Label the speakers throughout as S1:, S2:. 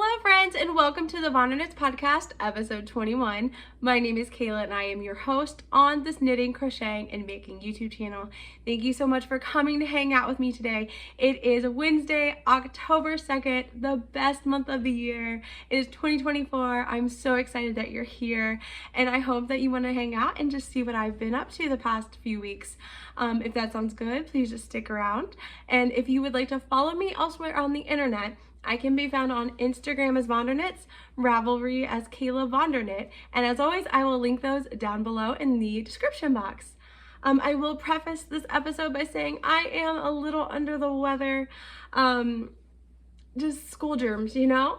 S1: Hello friends, and welcome to the VonderKnits podcast, episode 21. My name is Kayla and I am your host on this knitting, crocheting, and making YouTube channel. Thank you so much for coming to hang out with me today. It is Wednesday, October 2nd, the best month of the year. It is 2024. I'm so excited that you're here, and I hope that you want to hang out and just see what I've been up to the past few weeks. If that sounds good, please just stick around. And if you would like to follow me elsewhere on the internet, I can be found on Instagram as VonderKnits, Ravelry as Kayla VonderKnit, and as always, I will link those down below in the description box. I will preface this episode by saying I am a little under the weather, just school germs, you know?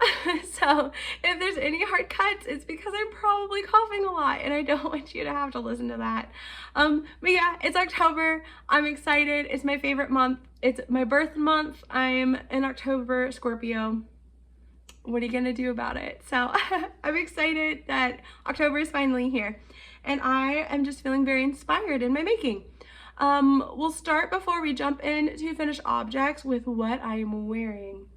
S1: So if there's any hard cuts, it's because I'm probably coughing a lot and I don't want you to have to listen to that. But yeah, it's October. I'm excited. It's my favorite month. It's my birth month. I'm an October Scorpio. What are you gonna do about it? So I'm excited that October is finally here and I am just feeling very inspired in my making. We'll start before we jump into finished objects with what I am wearing.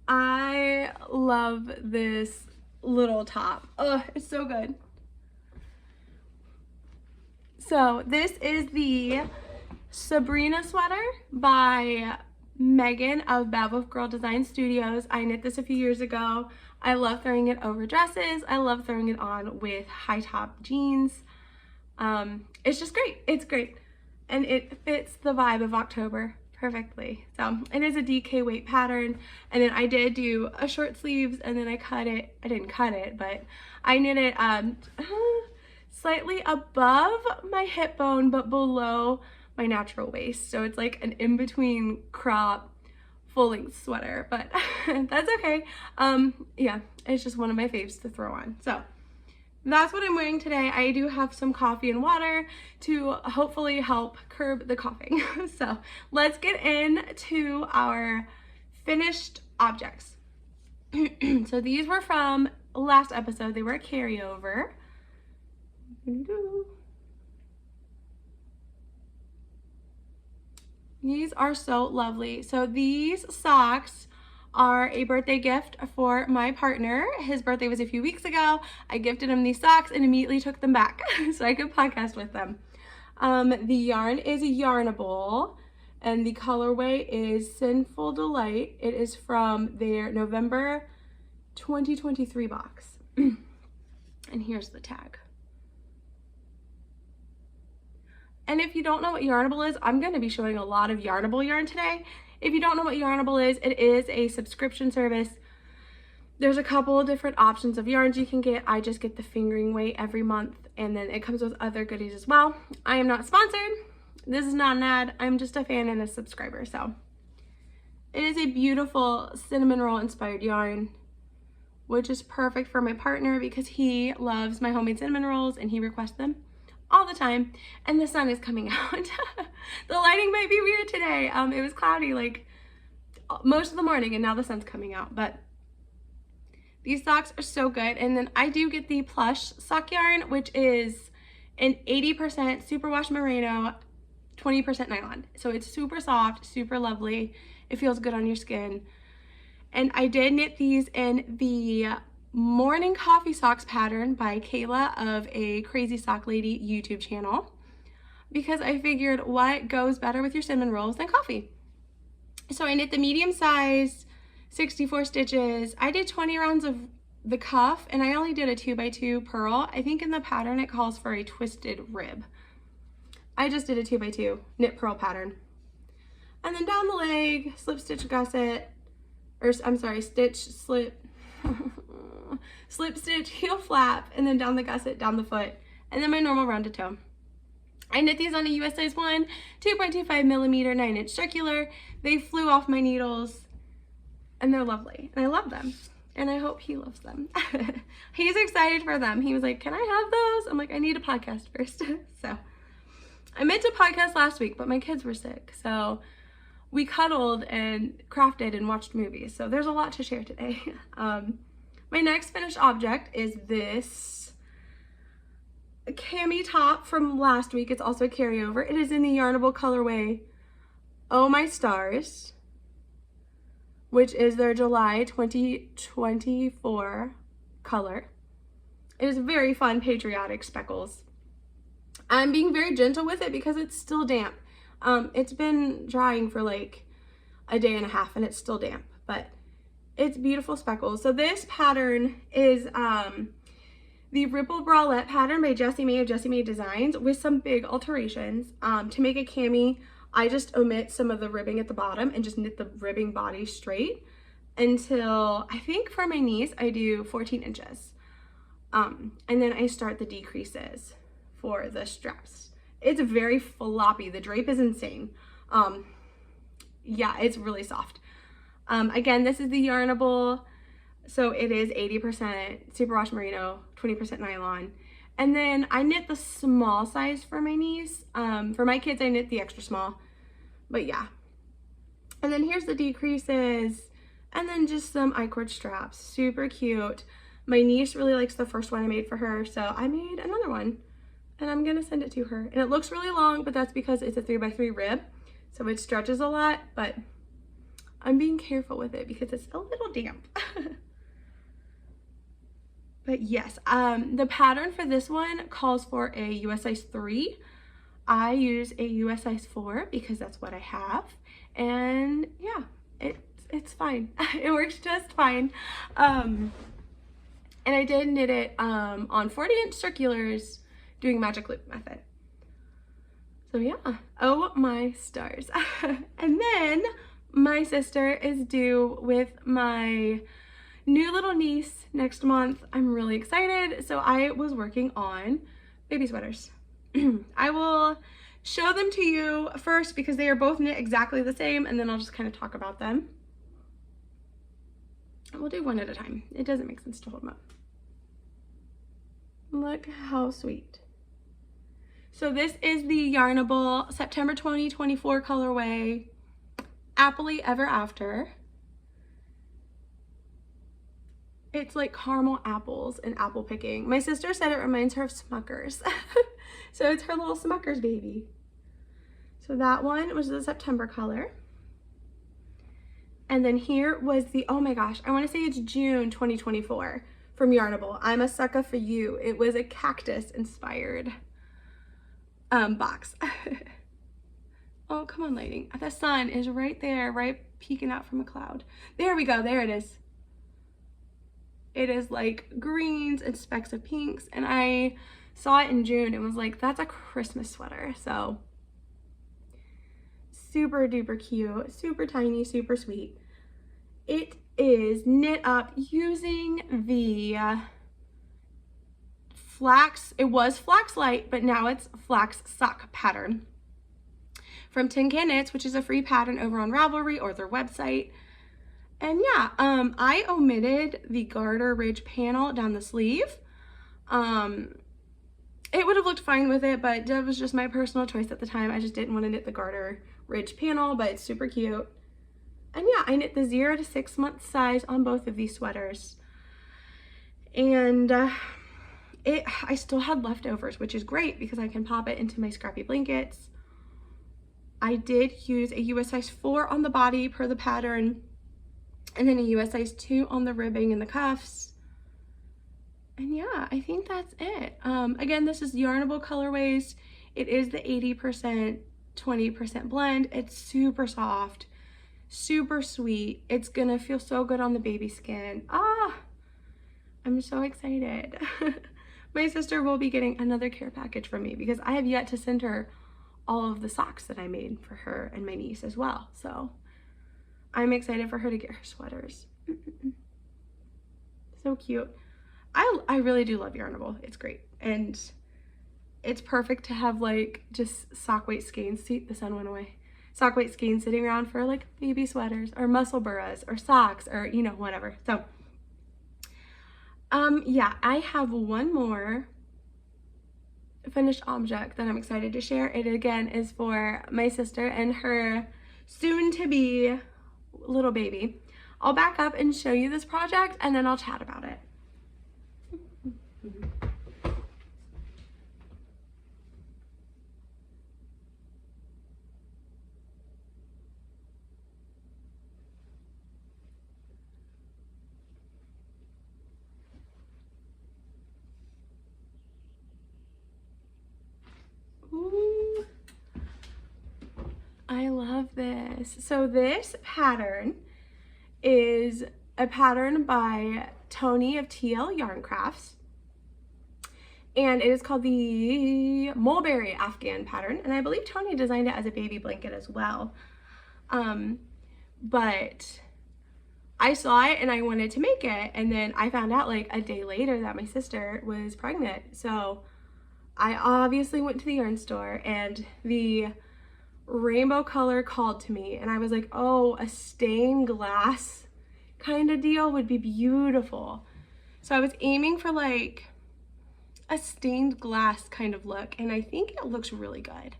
S1: I love this little top. Oh, it's so good. So this is the Sabrina sweater by Megan of Bad Wolf Girl Design Studios. I knit this a few years ago. I love throwing it over dresses. I love throwing it on with high top jeans. It's just great. It's great. And it fits the vibe of October perfectly. So it is a DK weight pattern, and then I did do a short sleeves and then I cut it. I didn't cut it, but I knit it slightly above my hip bone but below my natural waist. So it's like an in-between crop full-length sweater, but that's okay. Yeah, it's just one of my faves to throw on. So that's what I'm wearing today. I do have some coffee and water to hopefully help curb the coughing. So let's get into our finished objects. So these were from last episode. They were a carryover. These are so lovely. So these socks are a birthday gift for my partner. His birthday was a few weeks ago. I gifted him these socks and immediately took them back so I could podcast with them. The yarn is Yarnable and the colorway is Cinnful Delight. It is from their November 2023 box. And here's the tag. And if you don't know what Yarnable is, I'm going to be showing a lot of Yarnable yarn today. If you don't know what Yarnable is, it is a subscription service. There's a couple of different options of yarns you can get. I just get the fingering weight every month, and then it comes with other goodies as well. I am not sponsored. This is not an ad. I'm just a fan and a subscriber. So it is a beautiful cinnamon roll inspired yarn, which is perfect for my partner because he loves my homemade cinnamon rolls and he requests them all the time. And the sun is coming out. The lighting might be weird today. It was cloudy like most of the morning and now the sun's coming out, but these socks are so good. And then I do get the plush sock yarn, which is an 80% superwash merino, 20% nylon. So it's super soft, super lovely. It feels good on your skin. And I did knit these in the Morning Coffee Socks pattern by Kayla of a Crazy Sock Lady YouTube channel, because I figured what goes better with your cinnamon rolls than coffee. So I knit the medium size, 64 stitches. I did 20 rounds of the cuff and I only did a 2x2 purl. I think in the pattern it calls for a twisted rib. I just did a 2x2 knit purl pattern. And then down the leg, slip stitch gusset, or I'm sorry, stitch slip slip stitch heel flap, and then down the gusset, down the foot, and then my normal rounded toe. I knit these on a US size 1, 2.25 millimeter 9-inch circular. They flew off my needles and they're lovely and I love them and I hope he loves them. He's excited for them. He was like, can I have those? I'm like, I need a podcast first. So I meant to podcast last week, but my kids were sick, so we cuddled and crafted and watched movies. So there's a lot to share today. My next finished object is this cami top from last week. It's also a carryover. It is in the Yarnable colorway Oh My Stars, which is their July 2024 color. It is very fun, patriotic speckles. I'm being very gentle with it because it's still damp. It's been drying for like a day and a half and it's still damp, but it's beautiful speckles. So this pattern is the Ripple Bralette pattern by Jessie Maed of Jessie Maed Designs with some big alterations. To make a cami, I just omit some of the ribbing at the bottom and just knit the ribbing body straight until, I think for my niece, I do 14 inches. And then I start the decreases for the straps. It's very floppy. The drape is insane. Yeah, it's really soft. Again, this is the Yarnable. So it is 80% superwash merino, 20% nylon. And then I knit the small size for my niece. For my kids, I knit the extra small. But yeah. And then here's the decreases. And then just some I-cord straps. Super cute. My niece really likes the first one I made for her, so I made another one. And I'm going to send it to her. And it looks really long, but that's because it's a 3x3 rib. So it stretches a lot, but I'm being careful with it because it's a little damp. But yes, the pattern for this one calls for a US size 3. I use a US size 4 because that's what I have. And yeah, it's fine. It works just fine. And I did knit it on 40-inch circulars doing magic loop method. So yeah, oh my stars. And then my sister is due with my new little niece next month. I'm really excited. So I was working on baby sweaters. I will show them to you first because they are both knit exactly the same, and then I'll just kind of talk about them. We'll do one at a time. It doesn't make sense to hold them up. Look how sweet. So this is the Yarnable September 2024 colorway, Happily Ever After. It's like caramel apples and apple picking. My sister said it reminds her of Smuckers. So it's her little Smuckers baby. So that one was the September color. And then here was the, oh my gosh, I want to say it's June 2024 from Yarnable. I'm a Succa for You. It was a cactus inspired box. Oh, come on, lighting. The sun is right there, right peeking out from a cloud. There we go. There it is. It is like greens and specks of pinks. And I saw it in June and was like, that's a Christmas sweater. So super duper cute, super tiny, super sweet. It is knit up using the Flax, it was Flax Light, but now it's Flax Sock pattern from Tincan Knits, which is a free pattern over on Ravelry or their website. And yeah, I omitted the garter ridge panel down the sleeve. It would have looked fine with it, but that was just my personal choice at the time. I just didn't want to knit the garter ridge panel, but it's super cute. And yeah, I knit the 0 to 6 month size on both of these sweaters. And I still had leftovers, which is great because I can pop it into my scrappy blankets. I did use a US size 4 on the body per the pattern, and then a US size 2 on the ribbing and the cuffs. And yeah, I think that's it. Again, this is Yarnable colorways. It is the 80%, 20% blend. It's super soft, super sweet. It's gonna feel so good on the baby skin. Ah, I'm so excited. My sister will be getting another care package from me because I have yet to send her all of the socks that I made for her and my niece as well. So I'm excited for her to get her sweaters. So cute. I really do love Yarnable. It's great. And it's perfect to have like just sock weight skeins. See, the sun went away. Sock weight skeins sitting around for like baby sweaters or muscle burras or socks or, you know, whatever. So yeah, I have one more finished object that I'm excited to share. It again is for my sister and her soon-to-be little baby. I'll back up and show you this project and then I'll chat about it. I love this. So this pattern is a pattern by Toni of TL Yarncrafts. And it is called the Mulberry Afghan pattern. And I believe Toni designed it as a baby blanket as well. But I saw it and I wanted to make it. And then I found out like a day later that my sister was pregnant. So I obviously went to the yarn store and the rainbow color called to me. And I was like, oh, a stained glass kind of deal would be beautiful. So I was aiming for like a stained glass kind of look, and I think it looks really good.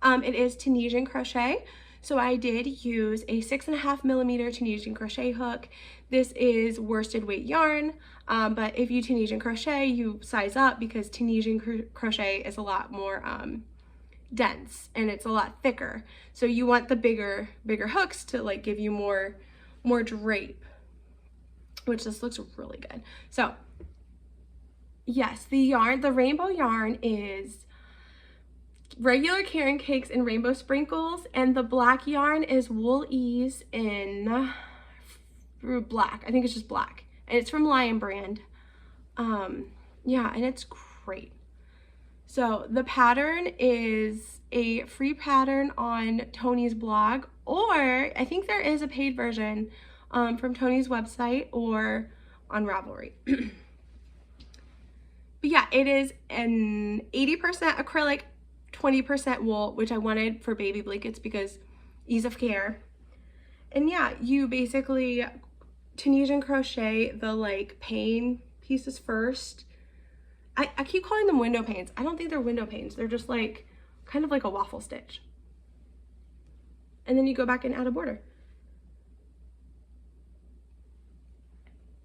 S1: It is Tunisian crochet, so I did use a 6.5mm Tunisian crochet hook. This is worsted weight yarn, but if you Tunisian crochet, you size up because Tunisian crochet is a lot more dense and it's a lot thicker. So you want the bigger hooks to like give you more drape, which this looks really good. So yes, the rainbow yarn is regular Caron cakes and rainbow sprinkles, and the black yarn is Wool Ease in black. I think it's just black, and it's from Lion brand. Yeah, and it's great. So the pattern is a free pattern on Toni's blog, or I think there is a paid version from Toni's website or on Ravelry. But yeah, it is an 80% acrylic, 20% wool, which I wanted for baby blankets because ease of care. And yeah, you basically Tunisian crochet the like pane pieces first. I keep calling them window panes. I don't think they're window panes. They're just like kind of like a waffle stitch. And then you go back and add a border.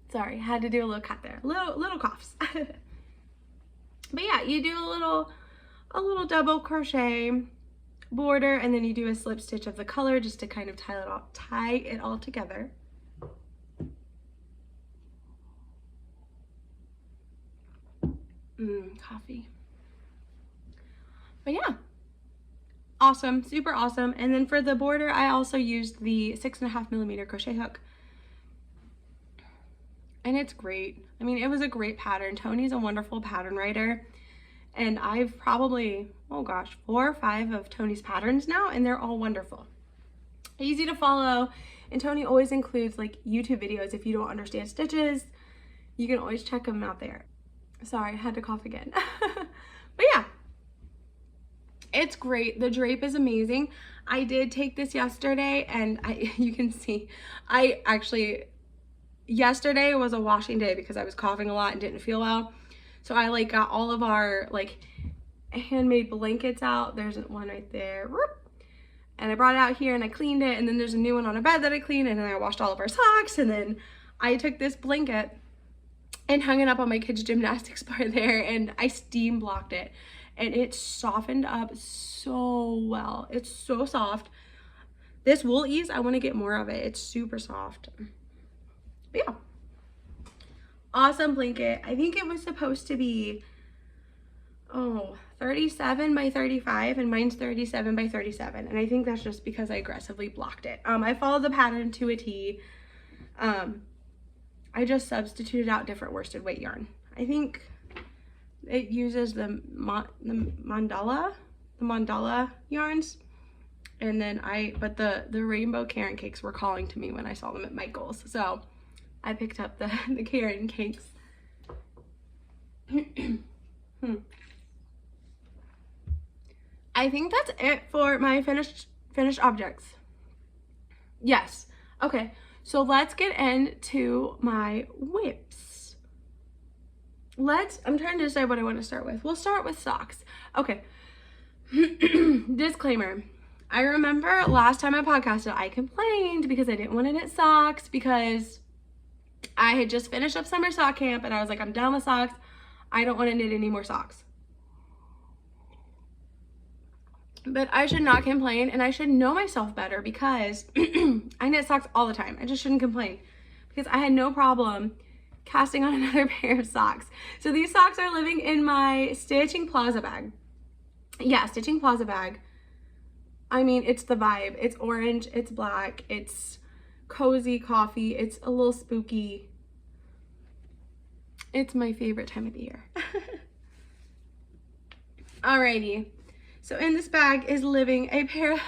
S1: Sorry, had to do a little cut there. Little coughs. But yeah, you do a little double crochet border, and then you do a slip stitch of the color just to kind of tie it all together. Coffee. But yeah, awesome, super awesome. And then for the border, I also used the 6.5mm crochet hook. And it's great. I mean, it was a great pattern. Toni's a wonderful pattern writer. And I've probably, oh gosh, 4 or 5 of Toni's patterns now, and they're all wonderful. Easy to follow. And Toni always includes like YouTube videos. If you don't understand stitches, you can always check them out there. Sorry, I had to cough again. But yeah, it's great. The drape is amazing. I did take this yesterday, and you can see, yesterday was a washing day because I was coughing a lot and didn't feel well. So I like got all of our like handmade blankets out. There's one right there. And I brought it out here and I cleaned it. And then there's a new one on a bed that I cleaned. And then I washed all of our socks. And then I took this blanket and hung it up on my kids' gymnastics bar there. And I steam blocked it. And it softened up so well. It's so soft. This Wool Ease, I want to get more of it. It's super soft. But yeah. Awesome blanket. I think it was supposed to be, 37 by 35, and mine's 37 by 37. And I think that's just because I aggressively blocked it. I followed the pattern to a T. I just substituted out different worsted weight yarn. I think it uses the mandala yarns. And then but the rainbow Caron cakes were calling to me when I saw them at Michael's. So I picked up the Caron cakes. I think that's it for my finished objects. Yes. Okay. So let's get into my whips. I'm trying to decide what I want to start with. We'll start with socks. Okay. Disclaimer. I remember last time I podcasted, I complained because I didn't want to knit socks because I had just finished up summer sock camp and I was like, I'm done with socks. I don't want to knit any more socks. But I should not complain, and I should know myself better because I knit socks all the time. I just shouldn't complain because I had no problem casting on another pair of socks. So these socks are living in my Stitching Plaza bag. Yeah, Stitching Plaza bag. I mean, it's the vibe. It's orange, it's black, it's cozy coffee, it's a little spooky. It's my favorite time of the year. Alrighty, so in this bag is living a pair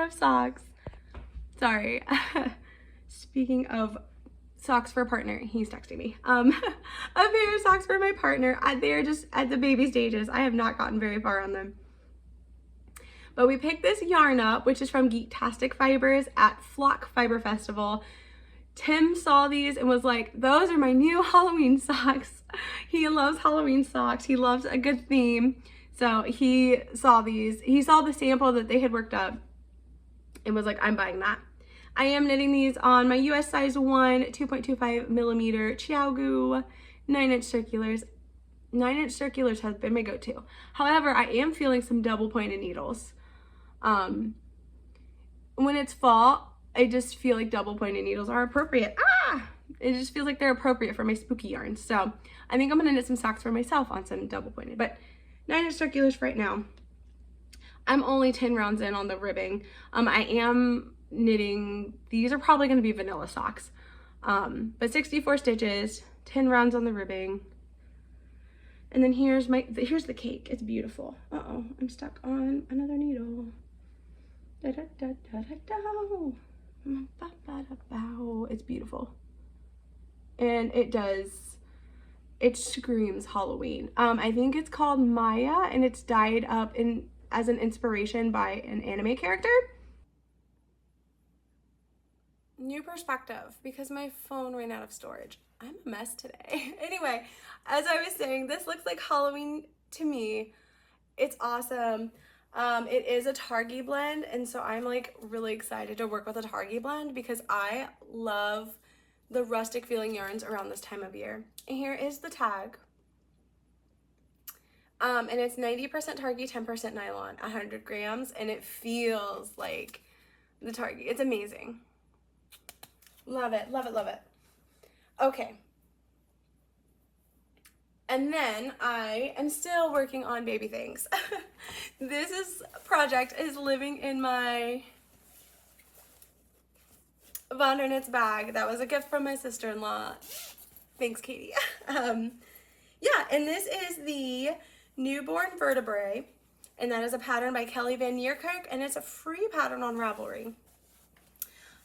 S1: of socks. Sorry. Speaking of socks for a partner, he's texting me. A pair of socks for my partner. They're just at the baby stages. I have not gotten very far on them. But we picked this yarn up, which is from Geektastic Fibers at Flock Fiber Festival. Tim saw these and was like, those are my new Halloween socks. He loves Halloween socks. He loves a good theme. So he saw these. He saw the sample that they had worked up and was like, I'm buying that. I am knitting these on my US size 1, 2.25 millimeter ChiaoGoo 9-inch circulars. 9-inch circulars has been my go-to. However, I am feeling some double pointed needles. When it's fall, I just feel like double pointed needles are appropriate. It just feels like they're appropriate for my spooky yarns. So I think I'm gonna knit some socks for myself on some double pointed, but 9-inch circulars for right now. I'm only 10 rounds in on the ribbing. I am knitting, these are probably gonna be vanilla socks. But 64 stitches, 10 rounds on the ribbing. And then here's the cake. It's beautiful. Uh-oh, I'm stuck on another needle. It's beautiful. And it screams Halloween. I think it's called Miya, and it's dyed up as an inspiration by an anime character. New perspective, because my phone ran out of storage. I'm a mess today. Anyway, as I was saying, this looks like Halloween to me. It's awesome. It is a Targhee blend, and so I'm like really excited to work with a Targhee blend because I love the rustic feeling yarns around this time of year. And here is the tag. And it's 90% Targhee, 10% nylon, 100 grams, and it feels like the Targhee. It's amazing. Love it, love it, love it. Okay. And then I am still working on baby things. This project is living in my VonderKnits bag. That was a gift from my sister-in-law. Thanks, Katie. Yeah, and this is the Newborn Vertebrae, and that is a pattern by Kelly Van Nierkerk, and it's a free pattern on Ravelry.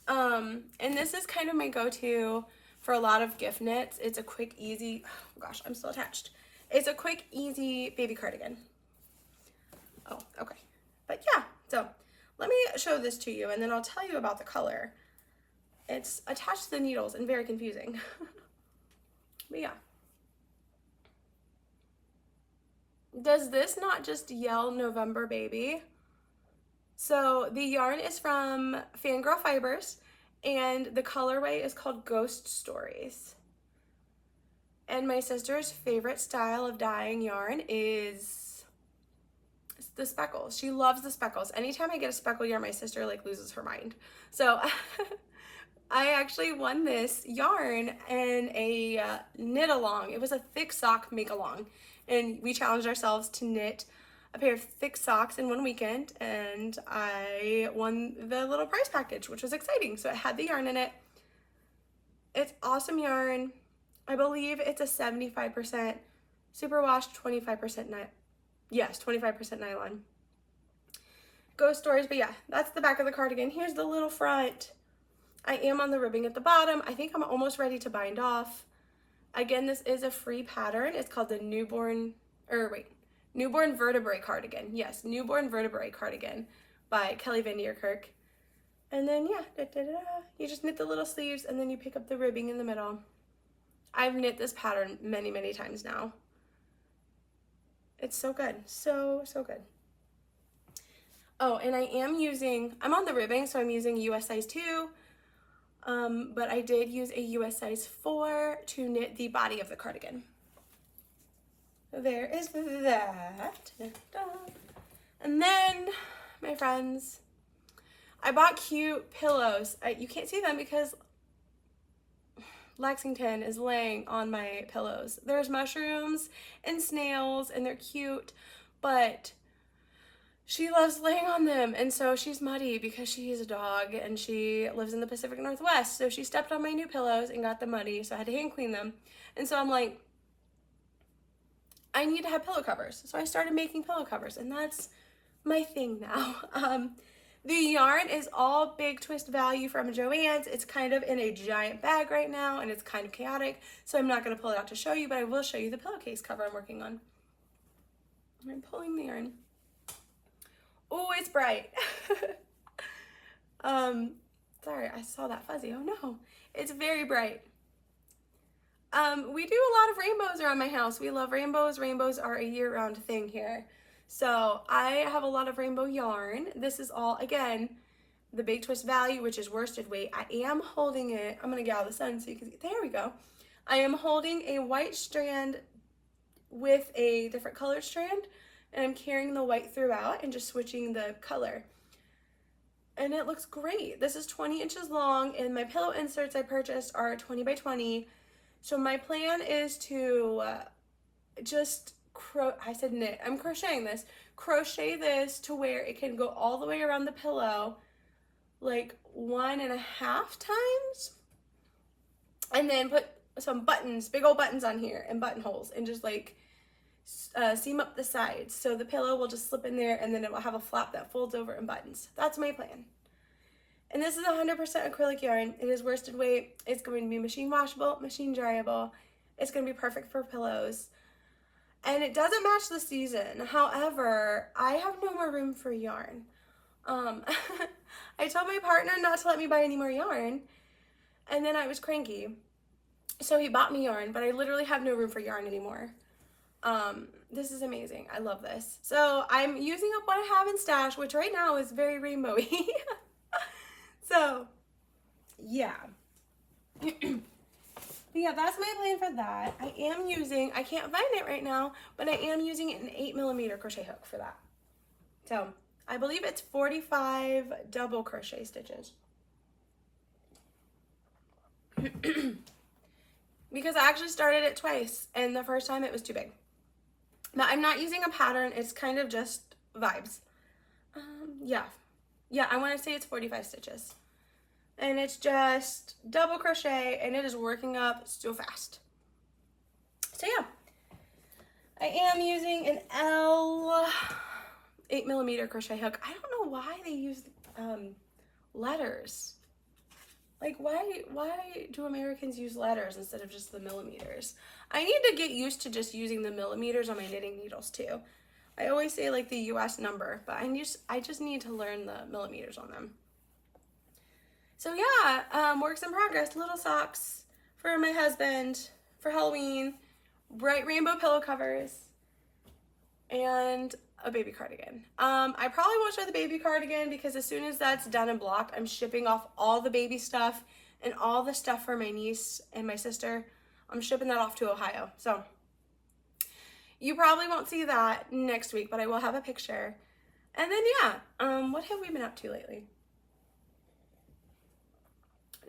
S1: And this is kind of my go-to for a lot of gift knits. It's a quick, easy, oh gosh, I'm still attached. It's a quick, easy baby cardigan. Oh, okay. But yeah, so let me show this to you and then I'll tell you about the color. It's attached to the needles and very confusing. But yeah. Does this not just yell November baby? So the yarn is from Fangirl Fibers, and the colorway is called Ghost Stories. And my sister's favorite style of dyeing yarn is the speckles. She loves the speckles. Anytime I get a speckle yarn, my sister like loses her mind. So I actually won this yarn in a knit along. It was a thick sock make along, and we challenged ourselves to knit a pair of thick socks in one weekend, and I won the little prize package, which was exciting. So it had the yarn in it. It's awesome yarn. I believe it's a 75% superwash, 25% nylon. Yes, 25% nylon. Ghost Stories, but yeah, that's the back of the cardigan. Here's the little front. I am on the ribbing at the bottom. I think I'm almost ready to bind off. Again, this is a free pattern. It's called the Newborn Vertebrae Cardigan. Yes, Newborn Vertebrae Cardigan by Kelly Van Nierkerk. And then, yeah, you just knit the little sleeves and then you pick up the ribbing in the middle. I've knit this pattern many, many times now. It's so good. So, so good. Oh, and I'm on the ribbing, so I'm using US size 2. But I did use a US size 4 to knit the body of the cardigan. There is that. And then, my friends, I bought cute pillows. You can't see them because Lexington is laying on my pillows. There's mushrooms and snails and they're cute, but she loves laying on them, and so she's muddy because she is a dog and she lives in the Pacific Northwest. So she stepped on my new pillows and got them muddy, so I had to hand clean them. And so I'm like, I need to have pillow covers. So I started making pillow covers, and that's my thing now. The yarn is all Big Twist Value from Joann's. It's kind of in a giant bag right now, and it's kind of chaotic, so I'm not going to pull it out to show you, but I will show you the pillowcase cover I'm working on. I'm pulling the yarn. Oh, it's bright. Sorry, I saw that fuzzy. Oh no, it's very bright. We do a lot of rainbows around my house. We love rainbows. Rainbows are a year-round thing here. So I have a lot of rainbow yarn. This is all, again, the Big Twist Value, which is worsted weight. I am holding it. I'm going to get out of the sun so you can see. There we go. I am holding a white strand with a different color strand, and I'm carrying the white throughout and just switching the color. And it looks great. This is 20 inches long, and my pillow inserts I purchased are 20 by 20. So my plan is to I'm crocheting this. Crochet this to where it can go all the way around the pillow, like 1.5 times. And then put some buttons, big old buttons on here and buttonholes, and just like seam up the sides. So the pillow will just slip in there, and then it will have a flap that folds over and buttons. That's my plan. And this is 100% acrylic yarn. It is worsted weight. It's going to be machine washable, machine dryable. It's going to be perfect for pillows. And it doesn't match the season. However, I have no more room for yarn. I told my partner not to let me buy any more yarn, and then I was cranky. So he bought me yarn, but I literally have no room for yarn anymore. This is amazing. I love this. So I'm using up what I have in stash, which right now is very rainbowy. So, yeah. But yeah, that's my plan for that. I can't find it right now, but I am using an 8mm crochet hook for that. So, I believe it's 45 double crochet stitches. Because I actually started it twice, and the first time it was too big. Now, I'm not using a pattern. It's kind of just vibes. Yeah, I want to say it's 45 stitches. And it's just double crochet, and it is working up so fast. So yeah, I am using an L 8mm crochet hook. I don't know why they use letters. Like, why do Americans use letters instead of just the millimeters? I need to get used to just using the millimeters on my knitting needles too. I always say like the US number, but I just need to learn the millimeters on them. So yeah, works in progress. Little socks for my husband for Halloween, bright rainbow pillow covers, and a baby cardigan. I probably won't show the baby cardigan because as soon as that's done and blocked, I'm shipping off all the baby stuff and all the stuff for my niece and my sister. I'm shipping that off to Ohio. So you probably won't see that next week, but I will have a picture. And then yeah, what have we been up to lately?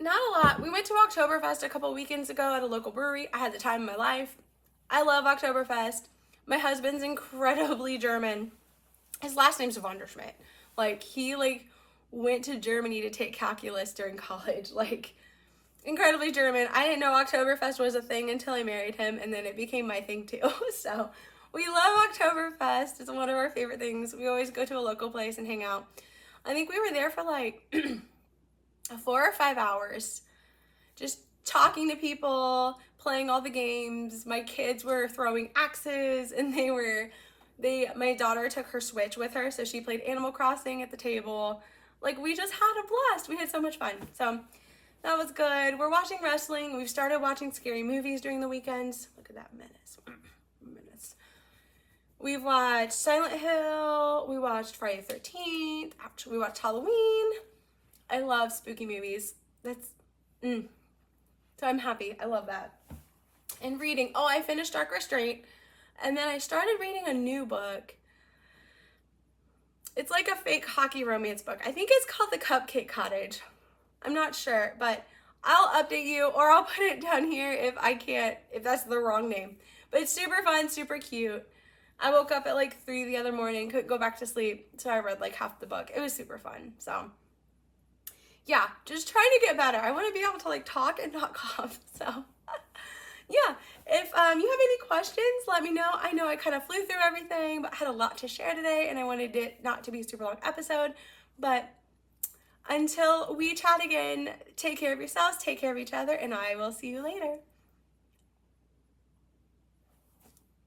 S1: Not a lot. We went to Oktoberfest a couple weekends ago at a local brewery. I had the time of my life. I love Oktoberfest. My husband's incredibly German. His last name's VonderKnits. Like, he went to Germany to take calculus during college. Like, incredibly German. I didn't know Oktoberfest was a thing until I married him, and then it became my thing too. So we love Oktoberfest. It's one of our favorite things. We always go to a local place and hang out. I think we were there for like 4 or 5 hours, just talking to people, playing all the games. My kids were throwing axes, and my daughter took her Switch with her, so she played Animal Crossing at the table. Like, we just had a blast. We had so much fun. So that was good. We're watching wrestling. We've started watching scary movies during the weekends. Look at that, minutes. We've watched Silent Hill. We watched Friday the 13th. Actually, we watched Halloween. I love spooky movies. So I'm happy. I love that. And reading. Oh, I finished Dark Restraint. And then I started reading a new book. It's like a fake hockey romance book. I think it's called The Cupcake Cottage. I'm not sure, but I'll update you, or I'll put it down here if that's the wrong name. But it's super fun, super cute. I woke up at like 3 the other morning, couldn't go back to sleep, so I read like half the book. It was super fun. So yeah, just trying to get better. I want to be able to like talk and not cough. So yeah, if you have any questions, let me know. I know I kind of flew through everything, but I had a lot to share today, and I wanted it not to be a super long episode. But until we chat again, take care of yourselves, take care of each other, and I will see you later.